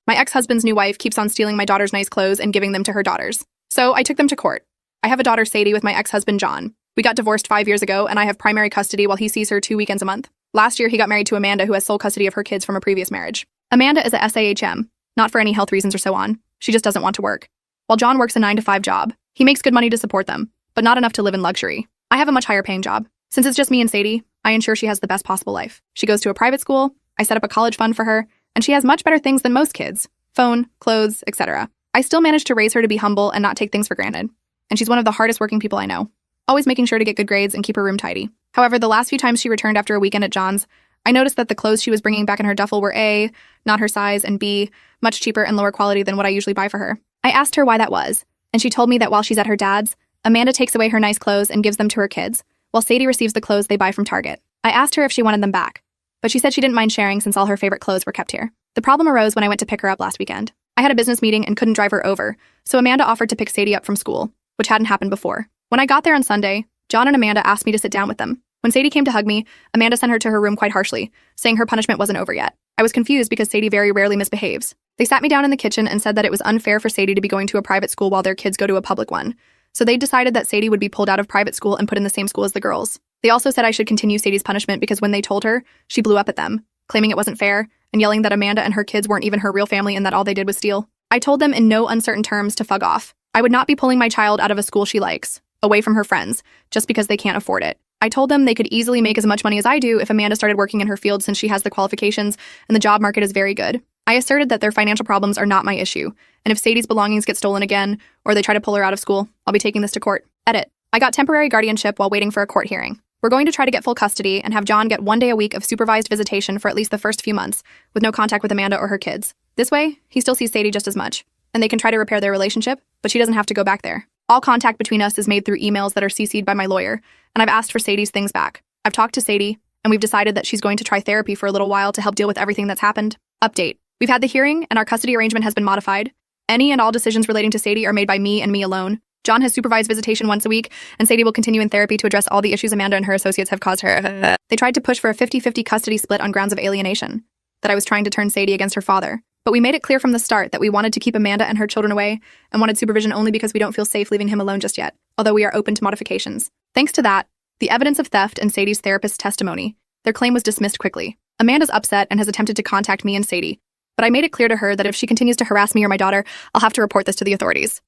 My ex-husband's new wife keeps on stealing my daughter's nice clothes and giving them to her daughters. So I took them to court. I have a daughter, Sadie, with my ex-husband, John. We got divorced 5 years ago, and I have primary custody while he sees her 2 weekends a month. Last year, he got married to Amanda, who has sole custody of her kids from a previous marriage. Amanda is a SAHM, not for any health reasons or so on. She just doesn't want to work. While John works a 9-to-5 job, he makes good money to support them, but not enough to live in luxury. I have a much higher paying job. Since it's just me and Sadie, I ensure she has the best possible life. She goes to a private school, I set up a college fund for her, and she has much better things than most kids. Phone, clothes, etc. I still manage to raise her to be humble and not take things for granted. And she's one of the hardest working people I know, always making sure to get good grades and keep her room tidy. However, the last few times she returned after a weekend at John's, I noticed that the clothes she was bringing back in her duffel were A, not her size, and B, much cheaper and lower quality than what I usually buy for her. I asked her why that was, and she told me that while she's at her dad's, Amanda takes away her nice clothes and gives them to her kids, while Sadie receives the clothes they buy from Target. I asked her if she wanted them back, but she said she didn't mind sharing since all her favorite clothes were kept here. The problem arose when I went to pick her up last weekend. I had a business meeting and couldn't drive her over, so Amanda offered to pick Sadie up from school, which hadn't happened before. When I got there on Sunday, John and Amanda asked me to sit down with them. When Sadie came to hug me, Amanda sent her to her room quite harshly, saying her punishment wasn't over yet. I was confused because Sadie very rarely misbehaves. They sat me down in the kitchen and said that it was unfair for Sadie to be going to a private school while their kids go to a public one. So they decided that Sadie would be pulled out of private school and put in the same school as the girls. They also said I should continue Sadie's punishment because when they told her, she blew up at them, claiming it wasn't fair and yelling that Amanda and her kids weren't even her real family and that all they did was steal. I told them in no uncertain terms to fuck off. I would not be pulling my child out of a school she likes, away from her friends, just because they can't afford it. I told them they could easily make as much money as I do if Amanda started working in her field since she has the qualifications and the job market is very good. I asserted that their financial problems are not my issue, and if Sadie's belongings get stolen again, or they try to pull her out of school, I'll be taking this to court. Edit. I got temporary guardianship while waiting for a court hearing. We're going to try to get full custody and have John get 1 day a week of supervised visitation for at least the first few months, with no contact with Amanda or her kids. This way, he still sees Sadie just as much, and they can try to repair their relationship, but she doesn't have to go back there. All contact between us is made through emails that are CC'd by my lawyer, and I've asked for Sadie's things back. I've talked to Sadie, and we've decided that she's going to try therapy for a little while to help deal with everything that's happened. Update. We've had the hearing, and our custody arrangement has been modified. Any and all decisions relating to Sadie are made by me and me alone. John has supervised visitation once a week, and Sadie will continue in therapy to address all the issues Amanda and her associates have caused her. They tried to push for a 50-50 custody split on grounds of alienation, that I was trying to turn Sadie against her father. But we made it clear from the start that we wanted to keep Amanda and her children away and wanted supervision only because we don't feel safe leaving him alone just yet, although we are open to modifications. Thanks to that, the evidence of theft and Sadie's therapist's testimony, their claim was dismissed quickly. Amanda's upset and has attempted to contact me and Sadie, but I made it clear to her that if she continues to harass me or my daughter, I'll have to report this to the authorities.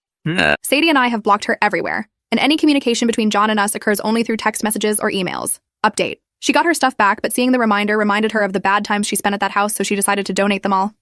Sadie and I have blocked her everywhere, and any communication between John and us occurs only through text messages or emails. Update. She got her stuff back, but seeing the reminder reminded her of the bad times she spent at that house, so she decided to donate them all.